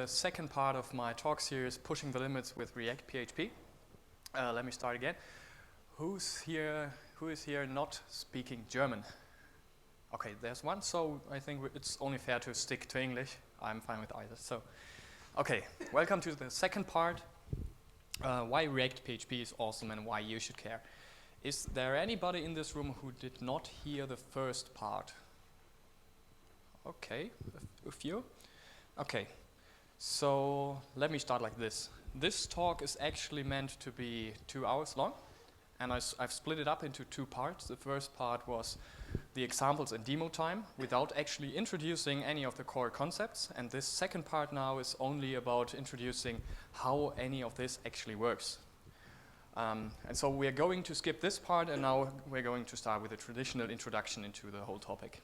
the second part of my talk series, Pushing the Limits with React PHP. Let me start again. Who is here not speaking German? Okay, there's one, so I think it's only fair to stick to English. I'm fine with either. So, okay, welcome to the second part. Why React PHP is awesome and why you should care. Is there anybody in this room who did not hear the first part? Okay, a few. Okay, so let me start like this. This talk is actually meant to be 2 hours long, and I've split it up into 2 parts. The first part was the examples and demo time without actually introducing any of the core concepts, and this second part now is only about introducing how any of this actually works. And so we're going to skip this part, and now we're going to start with a traditional introduction into the whole topic.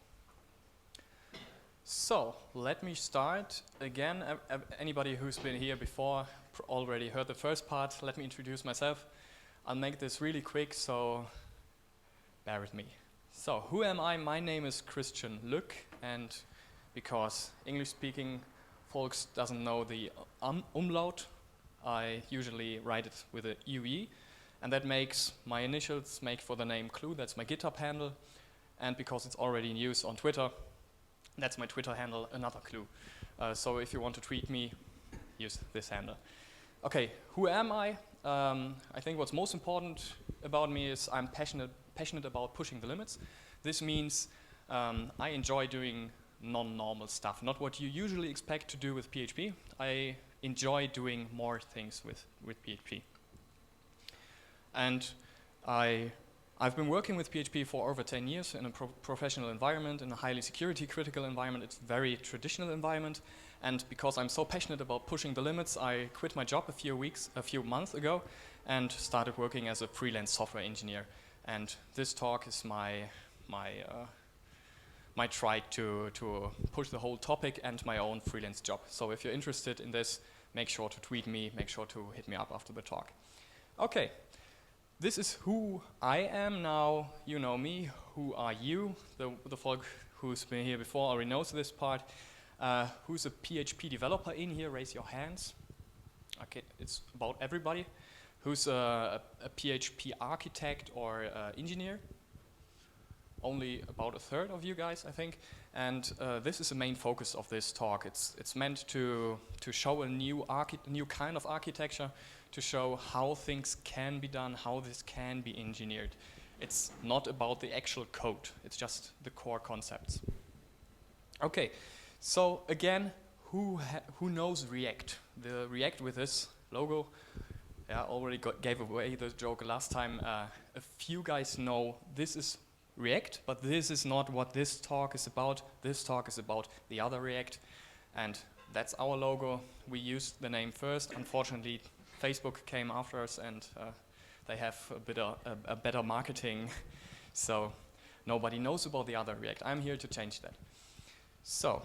So, let me start. Again, anybody who's been here before already heard the first part. Let me introduce myself. I'll make this really quick, so bear with me. So, who am I? My name is Christian Lueck, and because English-speaking folks doesn't know the umlaut, I usually write it with a UE, and that makes my initials make for the name Clue. That's my GitHub handle, and because it's already in use on Twitter, that's my Twitter handle, another Clue. So if you want to tweet me, use this handle. Okay, who am I? I think what's most important about me is I'm passionate about pushing the limits. This means I enjoy doing non-normal stuff, not what you usually expect to do with PHP. I enjoy doing more things with PHP. And I've been working with PHP for over 10 years in a professional environment, in a highly security critical environment. It's a very traditional environment, and because I'm so passionate about pushing the limits, I quit my job a few months ago and started working as a freelance software engineer. And this talk is my try to push the whole topic and my own freelance job. So if you're interested in this, make sure to tweet me, make sure to hit me up after the talk. Okay. This is who I am now. You know me. Who are you? The folk who's been here before already knows this part. Who's a PHP developer in here? Raise your hands. Okay, it's about everybody. Who's a PHP architect or engineer? Only about a third of you guys, I think. And this is the main focus of this talk. It's meant to show a new kind of architecture, to show how things can be done, how this can be engineered. It's not about the actual code, it's just the core concepts. Okay, so again, who knows React? The React with this logo, yeah, already gave away the joke last time. A few guys know this is React, but this is not what this talk is about. This talk is about the other React, and that's our logo. We used the name first. Unfortunately, Facebook came after us, and they have a better marketing, so nobody knows about the other React. I'm here to change that. So,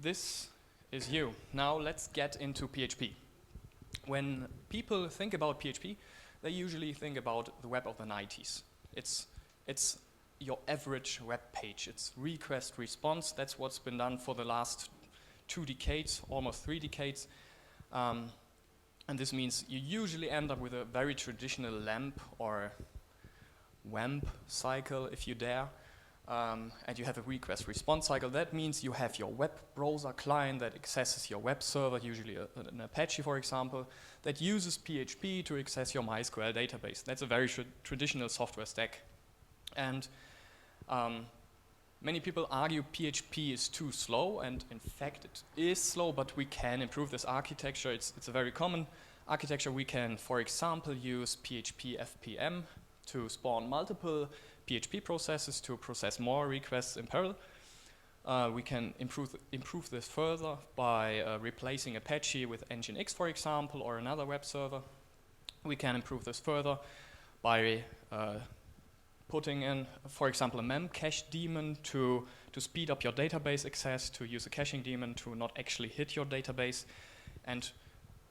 this is you. Now let's get into PHP. When people think about PHP, they usually think about the web of the 90s. It's your average web page. It's request response. That's what's been done for the last 2 decades, almost 3 decades. And this means you usually end up with a very traditional LAMP or WAMP cycle, if you dare. And you have a request response cycle. That means you have your web browser client that accesses your web server, usually an Apache, for example, that uses PHP to access your MySQL database. That's a very traditional software stack. And many people argue PHP is too slow, and in fact it is slow, but we can improve this architecture. It's a very common architecture. We can, for example, use PHP FPM to spawn multiple PHP processes to process more requests in parallel. We can improve this further by replacing Apache with Nginx, for example, or another web server. We can improve this further by putting in, for example, a memcache daemon to speed up your database access, to use a caching daemon to not actually hit your database. And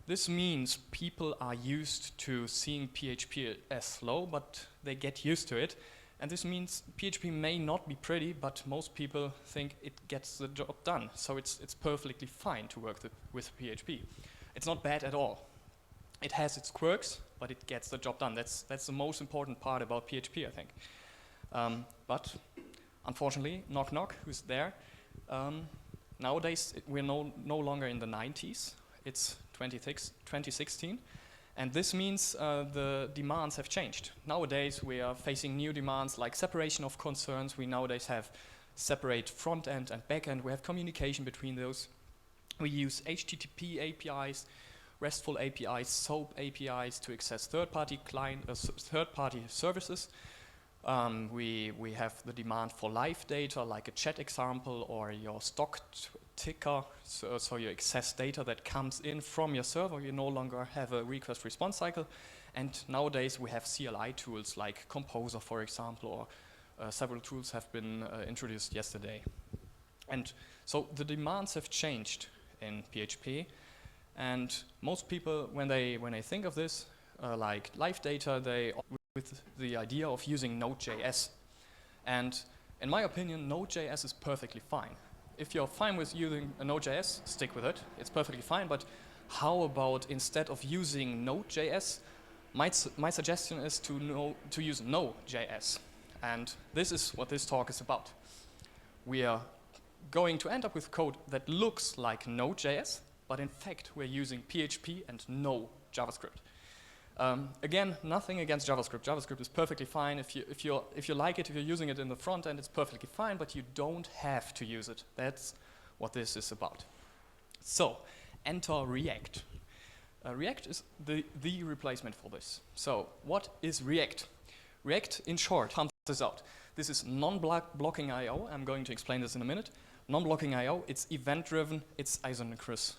this means people are used to seeing PHP as slow, but they get used to it. And this means PHP may not be pretty, but most people think it gets the job done. So it's perfectly fine to work with PHP. It's not bad at all. It has its quirks, but it gets the job done. That's the most important part about PHP, I think. But unfortunately, knock knock, who's there? Nowadays, we're no longer in the 90s. It's 2016. And this means the demands have changed. Nowadays, we are facing new demands like separation of concerns. We nowadays have separate front end and back end. We have communication between those. We use HTTP APIs, RESTful APIs, SOAP APIs to access third-party services. We have the demand for live data, like a chat example or your stock ticker, so you access data that comes in from your server. You no longer have a request response cycle. And nowadays we have CLI tools like Composer, for example, or several tools have been introduced yesterday. And so the demands have changed in PHP. And most people, when they think of this, like live data, they with the idea of using Node.js. And in my opinion, Node.js is perfectly fine. If you're fine with using a Node.js, stick with it. It's perfectly fine, but how about instead of using Node.js, my suggestion is to use Node.js. And this is what this talk is about. We are going to end up with code that looks like Node.js, but in fact we're using PHP and no JavaScript. Again, nothing against JavaScript. JavaScript is perfectly fine. If you like it, if you're using it in the front end, it's perfectly fine, but you don't have to use it. That's what this is about. So, enter React. React is the replacement for this. So, what is React? React, in short, comes this out. This is non-blocking I/O. I'm going to explain this in a minute. Non-blocking I/O, it's event-driven, it's asynchronous.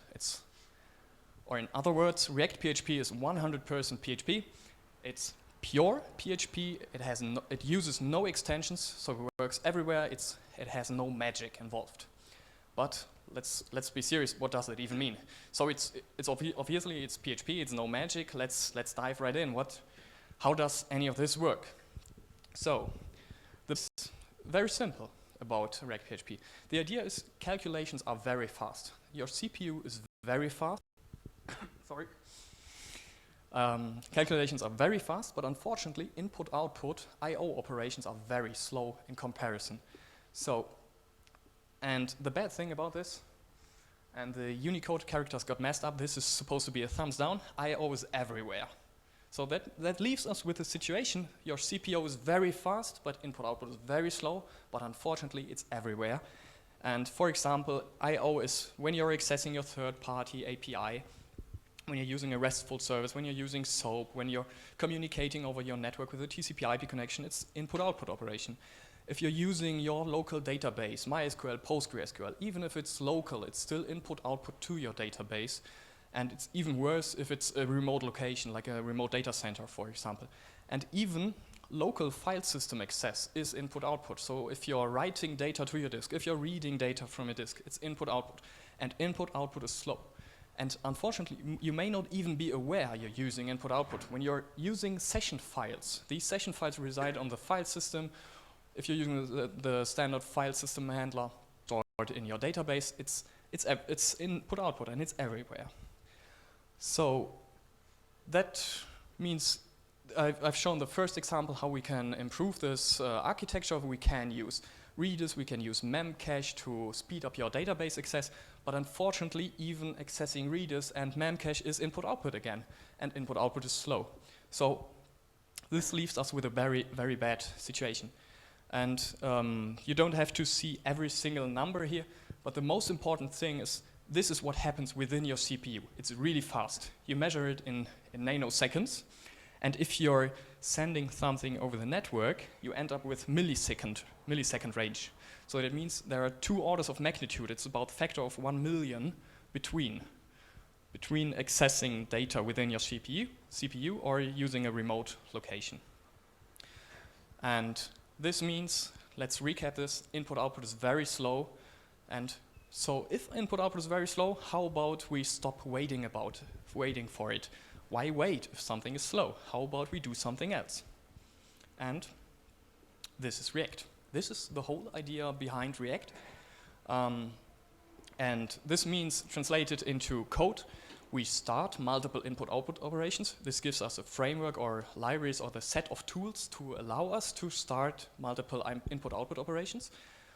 Or in other words, React PHP is 100% PHP. It's pure PHP. It uses no extensions, so it works everywhere. It has no magic involved. But let's be serious. What does it even mean? So obviously it's PHP. It's no magic. Let's dive right in. How does any of this work? So this is very simple about React PHP. The idea is calculations are very fast. Your CPU is very fast. Sorry. Calculations are very fast, but unfortunately, input-output I/O operations are very slow in comparison. So, and the bad thing about this, and the Unicode characters got messed up, this is supposed to be a thumbs down, I/O is everywhere. So that leaves us with a situation, your CPU is very fast, but input-output is very slow, but unfortunately, it's everywhere. And for example, I/O is when you're accessing your third-party API, when you're using a RESTful service, when you're using SOAP, when you're communicating over your network with a TCP/IP connection, it's input-output operation. If you're using your local database, MySQL, PostgreSQL, even if it's local, it's still input-output to your database. And it's even worse if it's a remote location, like a remote data center, for example. And even local file system access is input-output. So if you're writing data to your disk, if you're reading data from a disk, it's input-output. And input-output is slow. And unfortunately, you may not even be aware you're using input-output. When you're using session files, these session files reside on the file system. If you're using the standard file system handler stored in your database, it's input-output and it's everywhere. So that means I've shown the first example how we can improve this architecture. We can use Redis, we can use memcache to speed up your database access, but unfortunately even accessing Redis and memcache is input-output again, and input-output is slow. So this leaves us with a very, very bad situation. And you don't have to see every single number here, but the most important thing is this is what happens within your CPU. It's really fast. You measure it in nanoseconds, and if you're sending something over the network, you end up with millisecond range. So that means there are 2 orders of magnitude. It's about a factor of 1 million between accessing data within your CPU or using a remote location. And this means, let's recap this, input-output is very slow. And so if input-output is very slow, how about we stop waiting for it? Why wait if something is slow? How about we do something else? And this is React. This is the whole idea behind React. And this means, translated into code, we start multiple input-output operations. This gives us a framework or libraries or the set of tools to allow us to start multiple input-output operations.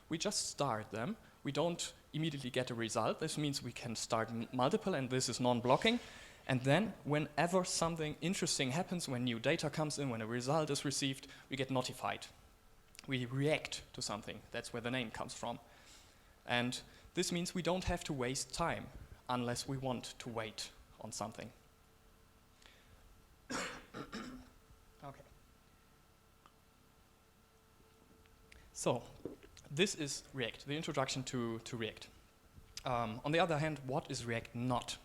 We just start them. We don't immediately get a result. This means we can start multiple, and this is non-blocking. And then whenever something interesting happens, when new data comes in, when a result is received, we get notified. We react to something. That's where the name comes from. And this means we don't have to waste time unless we want to wait on something. Okay. So this is React, the introduction to React. On the other hand, what is React not?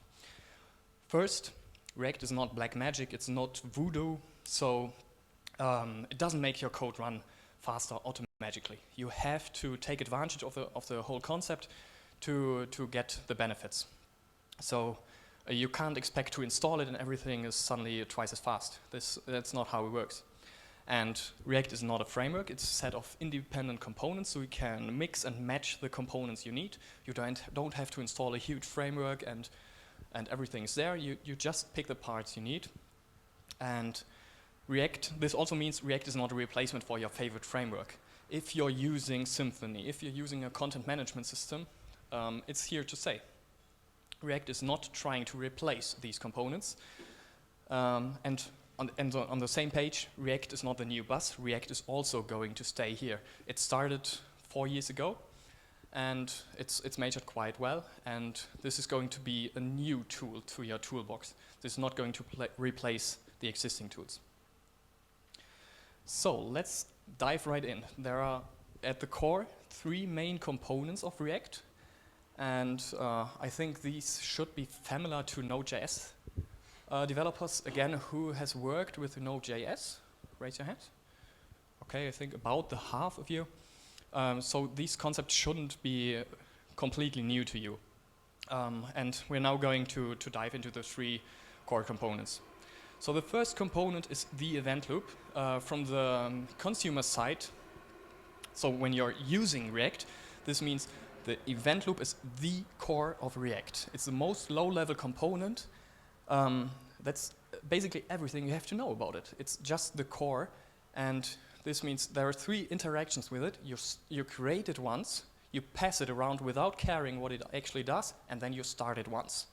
First, React is not black magic, it's not voodoo, so it doesn't make your code run faster automatically. You have to take advantage of the whole concept to get the benefits. So you can't expect to install it and everything is suddenly twice as fast. That's not how it works. And React is not a framework, it's a set of independent components, so you can mix and match the components you need. You don't have to install a huge framework and everything's there. You just pick the parts you need. And this also means React is not a replacement for your favorite framework. If you're using Symfony, if you're using a content management system, it's here to stay. React is not trying to replace these components. And on the same page, React is not the new buzz. React is also going to stay here. It started 4 years ago, and it's matured quite well. And this is going to be a new tool to your toolbox. This is not going to replace the existing tools. So let's dive right in. There are, at the core, 3 main components of React. And I think these should be familiar to Node.js developers. Again, who has worked with Node.js? Raise your hands. Okay, I think about the half of you. So these concepts shouldn't be completely new to you. And we're now going to dive into the 3 core components. So the first component is the event loop. From the consumer side, so when you're using React, this means the event loop is the core of React. It's the most low-level component. That's basically everything you have to know about it. It's just the core, and this means there are 3 interactions with it. You create it once, you pass it around without caring what it actually does, and then you start it once.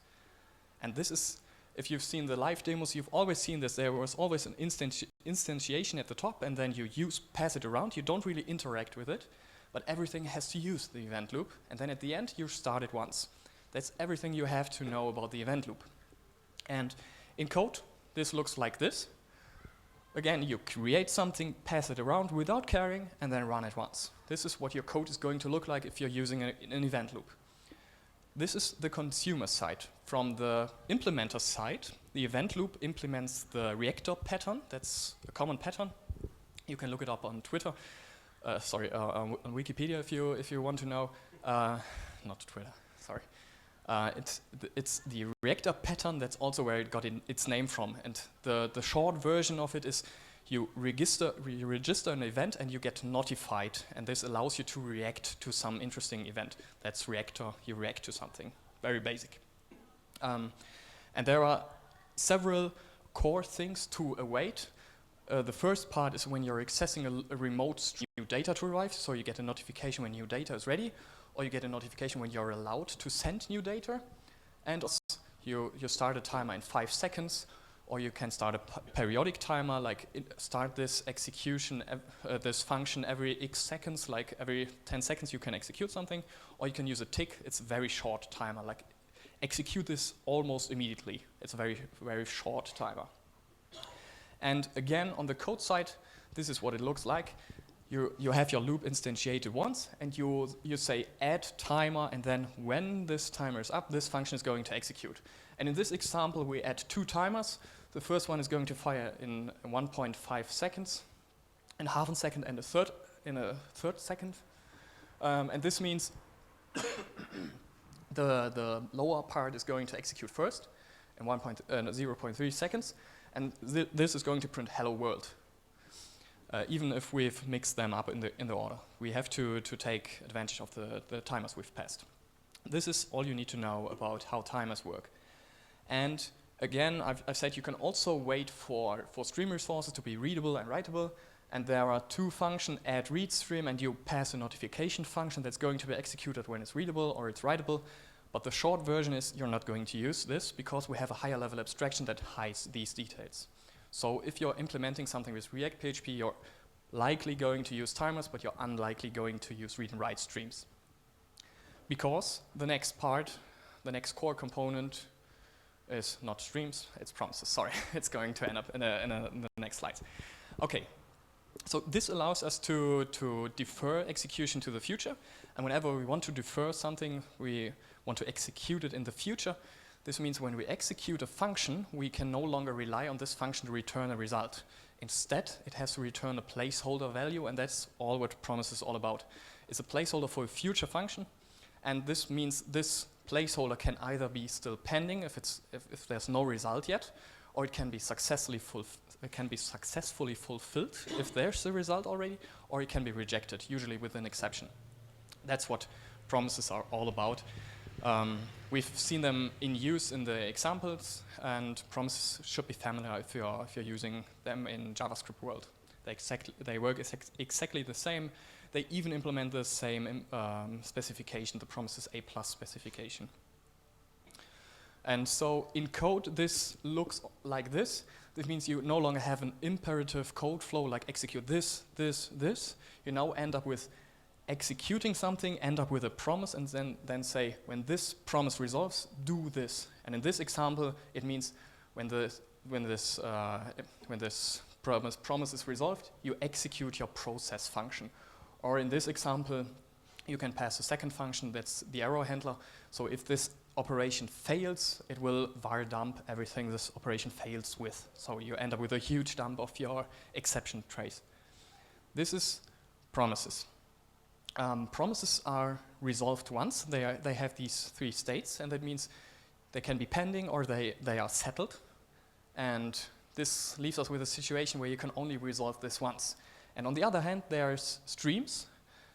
And this is, if you've seen the live demos, you've always seen this. There was always an instantiation at the top, and then you pass it around. You don't really interact with it, but everything has to use the event loop, and then at the end, you start it once. That's everything you have to know about the event loop. And in code, this looks like this. Again, you create something, pass it around without caring, and then run it once. This is what your code is going to look like if you're using an event loop. This is the consumer side. From the implementer side, the event loop implements the reactor pattern. That's a common pattern. You can look it up on Twitter. On Wikipedia if you want to know. Not Twitter, sorry. It's the reactor pattern. That's also where it got its name from. And the short version of it is you register an event and you get notified. And this allows you to react to some interesting event. That's reactor. You react to something. Very basic. And there are several core things to await. The first part is when you're accessing a remote stream, new data to arrive, so you get a notification when new data is ready, or you get a notification when you're allowed to send new data, and you start a timer in 5 seconds, or you can start a periodic timer, like start this execution, this function every X seconds, like every 10 seconds you can execute something, or you can use a tick. It's a very short timer, like execute this almost immediately. It's a very, very short timer. And again, on the code side, this is what it looks like. You have your loop instantiated once, and you say add timer, and then when this timer is up, this function is going to execute. And in this example, we add 2 timers. The first one is going to fire in 1.5 seconds, in half a second, and in a third second. And this means the lower part is going to execute first in 0.3 seconds. And this is going to print hello world. even if we've mixed them up in the order. We have to take advantage of the timers we've passed. This is all you need to know about how timers work. And again, I've said you can also wait for stream resources to be readable and writable. And there are two functions, add read stream, and you pass a notification function that's going to be executed when it's readable or it's writable. But the short version is you're not going to use this because we have a higher level abstraction that hides these details. So if you're implementing something with React PHP, you're likely going to use timers, but you're unlikely going to use read and write streams. Because the next part, the next core component is not streams, it's promises. Sorry, it's going to end up in the next slides. Okay, so this allows us to defer execution to the future. And whenever we want to defer something, we want to execute it in the future. This means when we execute a function, we can no longer rely on this function to return a result. Instead, it has to return a placeholder value, and that's all what promise is all about. It's a placeholder for a future function, and this means this placeholder can either be still pending if there's no result yet, or it can be successfully fulfilled if there's a result already, or it can be rejected, usually with an exception. That's what promises are all about. We've seen them in use in the examples, and promises should be familiar if you're using them in JavaScript world. They work exactly the same. They even implement the same specification, the promises A+ specification. And so in code, this looks like this. This means you no longer have an imperative code flow like execute this, this, this. You now end up with executing something, end up with a promise, and then say, when this promise resolves, do this. And in this example, it means when this promise is resolved, you execute your process function. Or in this example, you can pass a second function, that's the error handler. So if this operation fails, it will var dump everything this operation fails with. So you end up with a huge dump of your exception trace. This is promises. Promises are resolved once. They have these three states, and that means they can be pending or they are settled. And this leaves us with a situation where you can only resolve this once. And on the other hand, there's streams.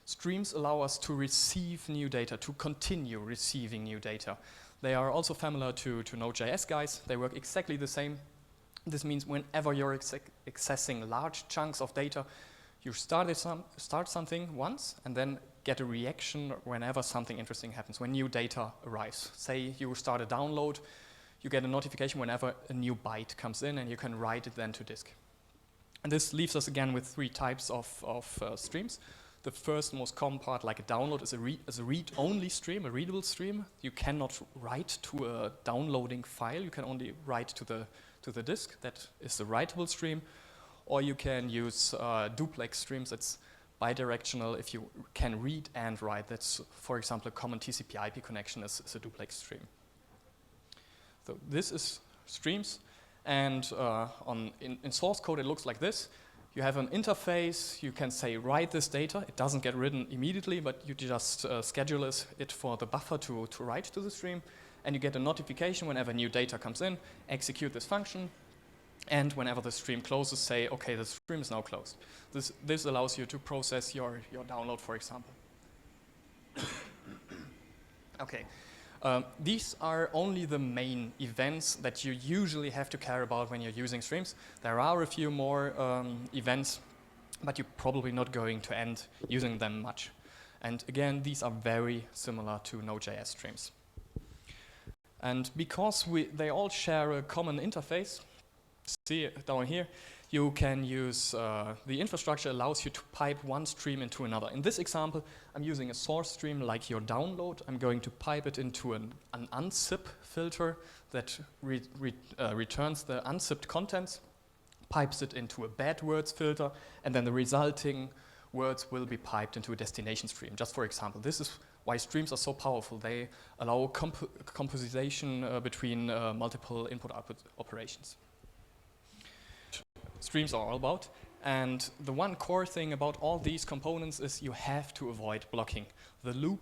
Streams allow us to receive new data, to continue receiving new data. They are also familiar to Node.js guys. They work exactly the same. This means whenever you're accessing large chunks of data, you start something once and then get a reaction whenever something interesting happens, when new data arrives. Say you start a download, you get a notification whenever a new byte comes in, and you can write it then to disk. And this leaves us again with three types of streams. The first most common part, like a download, is a read-only stream, a readable stream. You cannot write to a downloading file. You can only write to the disk. That is the writable stream. Or you can use duplex streams. It's bidirectional if you can read and write. That's, for example, a common TCP/IP connection is a duplex stream. So this is streams. And in source code, it looks like this. You have an interface. You can say, write this data. It doesn't get written immediately, but you just schedule it for the buffer to write to the stream. And you get a notification whenever new data comes in, execute this function. And whenever the stream closes, say, OK, the stream is now closed. This allows you to process your download, for example. OK. These are only the main events that you usually have to care about when you're using streams. There are a few more events, but you're probably not going to end using them much. And again, these are very similar to Node.js streams. And because they all share a common interface, see down here, you can use the infrastructure allows you to pipe one stream into another. In this example, I'm using a source stream like your download. I'm going to pipe it into an unzip filter that returns the unzipped contents, pipes it into a bad words filter, and then the resulting words will be piped into a destination stream. Just for example, this is why streams are so powerful. They allow composition between multiple input-output operations. Streams are all about. And the one core thing about all these components is you have to avoid blocking the loop.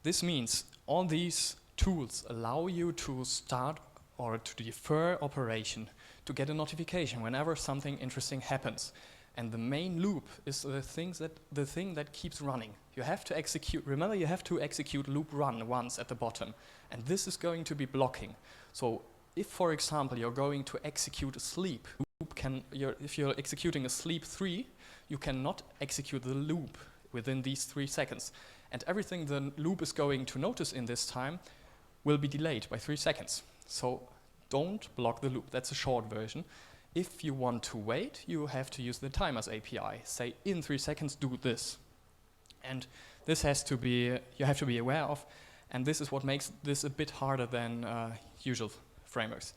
This means all these tools allow you to start or to defer operation, to get a notification whenever something interesting happens. And the main loop is the thing that keeps running. You have to execute, remember you have to execute loop run once at the bottom. And this is going to be blocking. So if, for example, you're going to execute a sleep, if you're executing a sleep 3, you cannot execute the loop within these 3 seconds. And everything the loop is going to notice in this time will be delayed by 3 seconds. So don't block the loop. That's a short version. If you want to wait, you have to use the timers API. Say, in 3 seconds, do this. And this has to be, you have to be aware of, and this is what makes this a bit harder than usual frameworks.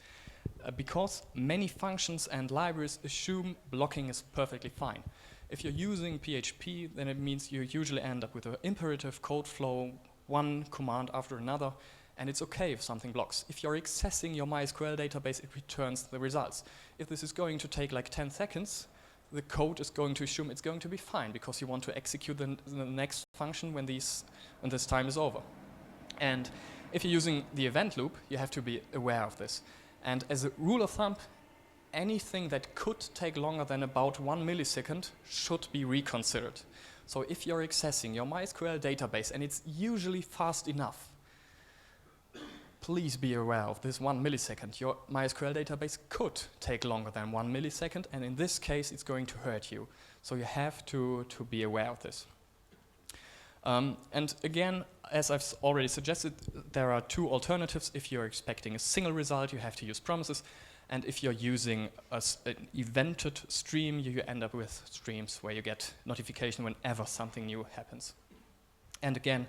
Because many functions and libraries assume blocking is perfectly fine. If you're using PHP, then it means you usually end up with an imperative code flow, one command after another, and it's okay if something blocks. If you're accessing your MySQL database, it returns the results. If this is going to take like 10 seconds, the code is going to assume it's going to be fine because you want to execute the next function when this time is over. And if you're using the event loop, you have to be aware of this. And as a rule of thumb, anything that could take longer than about 1 millisecond should be reconsidered. So if you're accessing your MySQL database and it's usually fast enough, please be aware of this 1 millisecond. Your MySQL database could take longer than 1 millisecond, and in this case, it's going to hurt you. So you have to be aware of this. And again, as I've already suggested, there are 2 alternatives. If you're expecting a single result, you have to use promises. And if you're using an evented stream, you end up with streams where you get notification whenever something new happens. And again,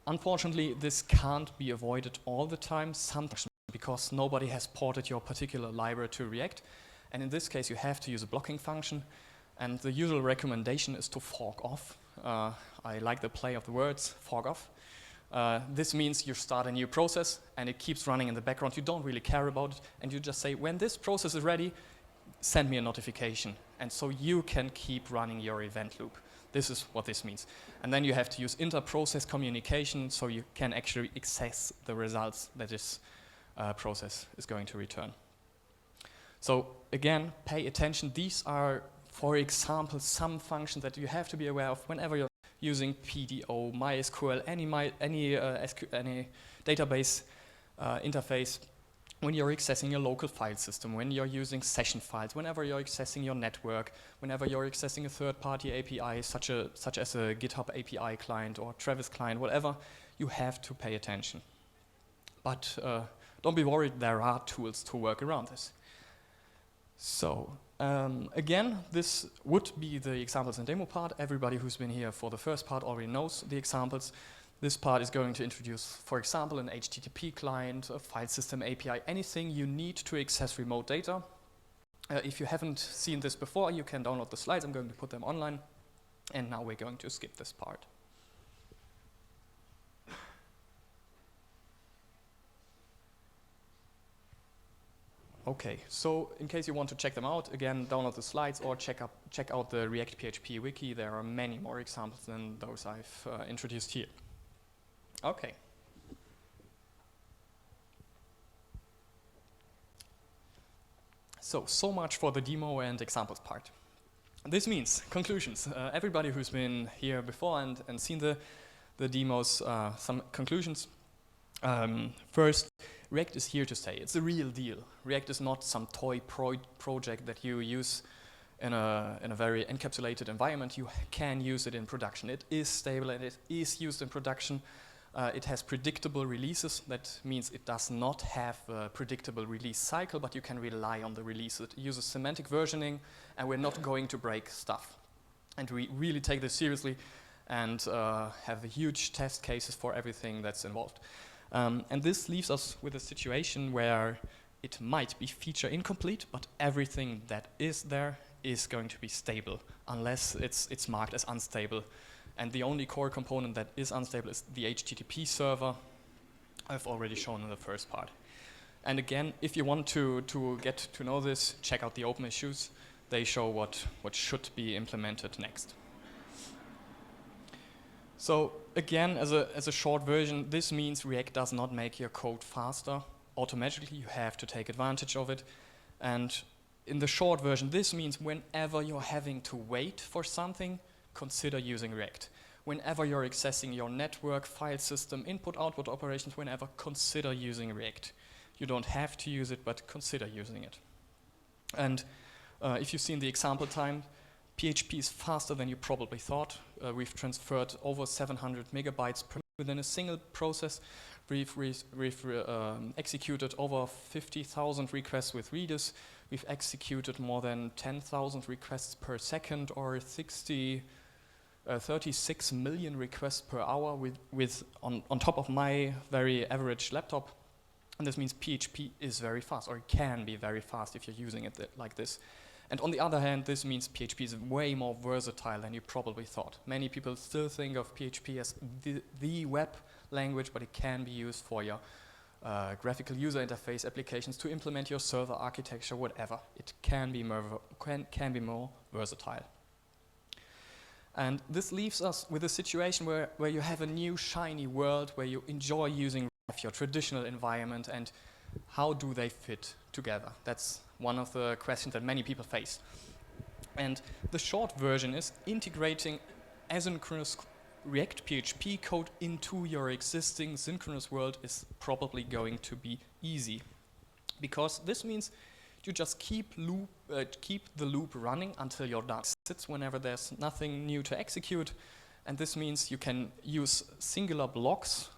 unfortunately, this can't be avoided all the time, sometimes because nobody has ported your particular library to React. And in this case, you have to use a blocking function. And the usual recommendation is to fork off. I like the play of the words, fork off. This means you start a new process, and it keeps running in the background. You don't really care about it, and you just say, when this process is ready, send me a notification. And so you can keep running your event loop. This is what this means. And then you have to use inter-process communication so you can actually access the results that this process is going to return. So again, pay attention. These are, for example, some functions that you have to be aware of whenever you're using PDO, MySQL, any database interface, when you're accessing your local file system, when you're using session files, whenever you're accessing your network, whenever you're accessing a third-party API, such as a GitHub API client or Travis client, whatever, you have to pay attention. But don't be worried, there are tools to work around this. So, again, this would be the examples and demo part. Everybody who's been here for the first part already knows the examples. This part is going to introduce, for example, an HTTP client, a file system API, anything you need to access remote data. If you haven't seen this before, you can download the slides. I'm going to put them online. And now we're going to skip this part. Okay, so in case you want to check them out, again, download the slides or check out the React PHP wiki. There are many more examples than those I've introduced here. Okay. So much for the demo and examples part. This means conclusions. Everybody who's been here before and seen the demos, some conclusions. First, React is here to stay. It's a real deal. React is not some toy project that you use in a very encapsulated environment. You can use it in production. It is stable and it is used in production. It has predictable releases. That means it does not have a predictable release cycle, but you can rely on the release. It uses semantic versioning, and we're not going to break stuff. And we really take this seriously and have huge test cases for everything that's involved. And this leaves us with a situation where it might be feature incomplete, but everything that is there is going to be stable, unless it's marked as unstable. And the only core component that is unstable is the HTTP server I've already shown in the first part. And again, if you want to get to know this, check out the open issues. They show what should be implemented next. So again, as a short version, this means React does not make your code faster. Automatically, you have to take advantage of it. And in the short version, this means whenever you're having to wait for something, consider using React. Whenever you're accessing your network, file system, input-output operations, whenever, consider using React. You don't have to use it, but consider using it. And if you've seen the example time, PHP is faster than you probably thought. We've transferred over 700 megabytes per within a single process. We've executed over 50,000 requests with readers. We've executed more than 10,000 requests per second, or 36 million requests per hour on top of my very average laptop. And this means PHP is very fast, or it can be very fast if you're using it like this. And on the other hand, this means PHP is way more versatile than you probably thought. Many people still think of PHP as the web language, but it can be used for your graphical user interface applications, to implement your server architecture, whatever. It can be more versatile. And this leaves us with a situation where you have a new shiny world, where you enjoy using your traditional environment, and how do they fit together? That's one of the questions that many people face. And the short version is integrating asynchronous React PHP code into your existing synchronous world is probably going to be easy, because this means you just keep the loop running until you're done. Sits whenever there's nothing new to execute, and this means you can use singular blocks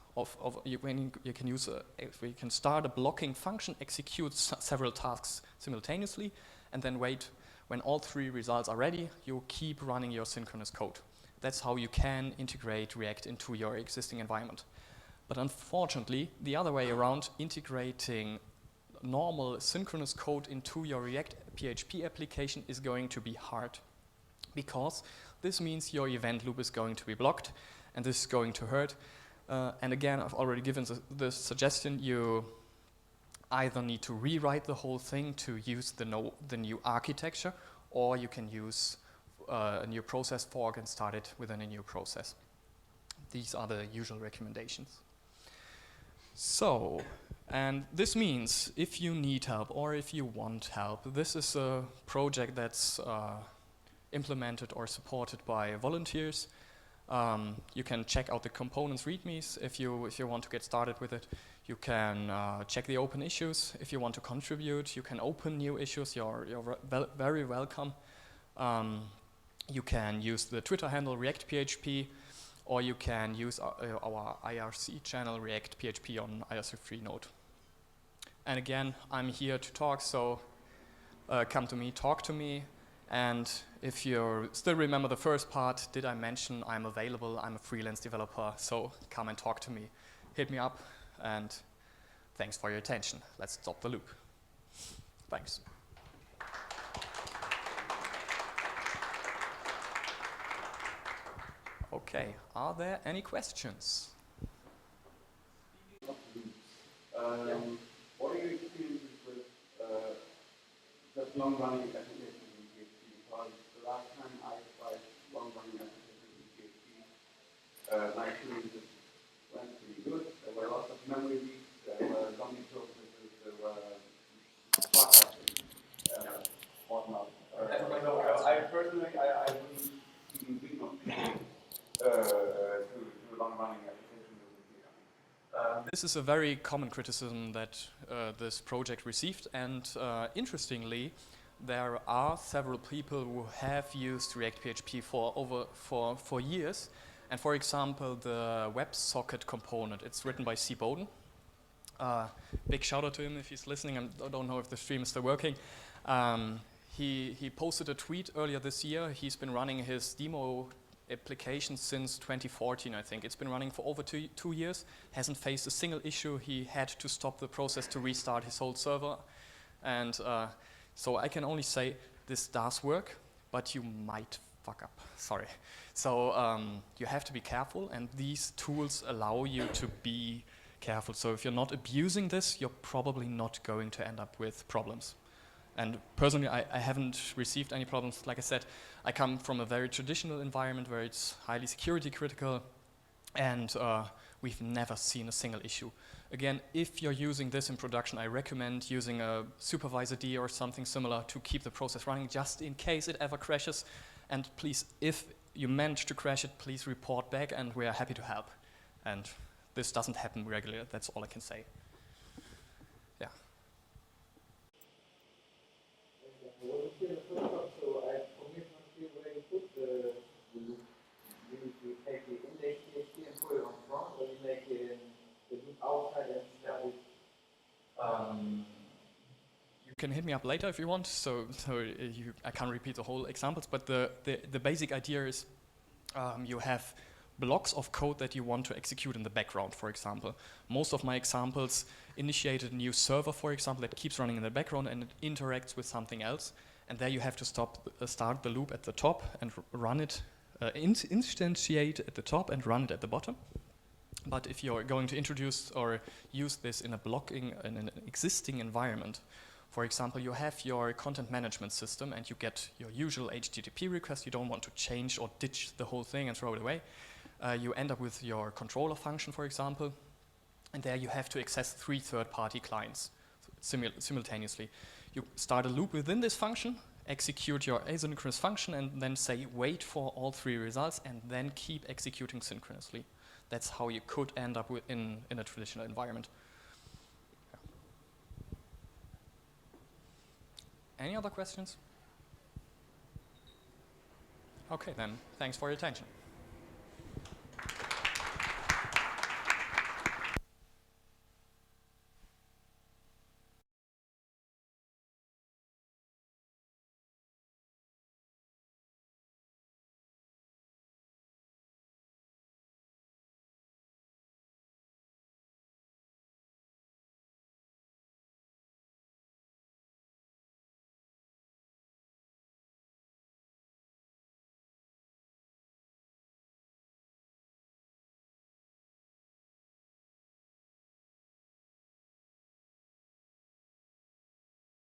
you can start a blocking function, execute several tasks simultaneously, and then wait. When all three results are ready, you keep running your synchronous code. That's how you can integrate React into your existing environment. But unfortunately, the other way around, integrating normal synchronous code into your React PHP application is going to be hard, because this means your event loop is going to be blocked, and this is going to hurt. And again, I've already given the suggestion, you either need to rewrite the whole thing to use the new architecture, or you can use a new process fork and start it within a new process. These are the usual recommendations. So, and this means if you need help or if you want help, this is a project that's implemented or supported by volunteers. You can check out the components readmes if you want to get started with it. You can check the open issues. If you want to contribute, you can open new issues. You're very welcome. You can use the Twitter handle React PHP, or you can use our IRC channel React PHP on IRC3 node. And again, I'm here to talk, so come to me, talk to me. And if you still remember the first part, did I mention I'm available? I'm a freelance developer, so come and talk to me. Hit me up, and thanks for your attention. Let's stop the loop. Thanks. Okay, are there any questions? What are your experiences with just long-running applications in PHP? Because the last time I tried long-running applications in PHP, my experiences went pretty good. There were lots of memory leaks, there were zombie processes, there were fuck-ups, whatnot. I personally, I wouldn't even think of to long-running applications in PHP. This is a very common criticism that this project received, and interestingly, there are several people who have used React PHP for years. And for example, the WebSocket component, it's written by C. Bowden. Big shout out to him if he's listening. I don't know if the stream is still working. He posted a tweet earlier this year. He's been running his demo application since 2014, I think. It's been running for over two years, hasn't faced a single issue. He had to stop the process to restart his whole server. And so I can only say this does work, but you might fuck up, sorry. So you have to be careful, and these tools allow you to be careful. So if you're not abusing this, you're probably not going to end up with problems. And personally, I haven't received any problems. Like I said, I come from a very traditional environment where it's highly security critical, and we've never seen a single issue. Again, if you're using this in production, I recommend using a supervisor D or something similar to keep the process running just in case it ever crashes. And please, if you manage to crash it, please report back and we are happy to help. And this doesn't happen regularly, that's all I can say. Yeah. You take the index PHP and put it on front, or you make it the loop outside and static? You can hit me up later if you want, I can't repeat the whole examples, but the basic idea is you have blocks of code that you want to execute in the background, for example. Most of my examples initiated a new server, for example, that keeps running in the background and it interacts with something else, and there you have to start the loop at the top and run it, instantiate at the top and run it at the bottom. But if you're going to introduce or use this in in an existing environment, for example, you have your content management system and you get your usual HTTP request, you don't want to change or ditch the whole thing and throw it away. You end up with your controller function, for example, and there you have to access 3 third-party clients simultaneously. You start a loop within this function, execute your asynchronous function, and then say wait for all 3 results, and then keep executing synchronously. That's how you could end up in a traditional environment. Yeah. Any other questions? Okay, then thanks for your attention.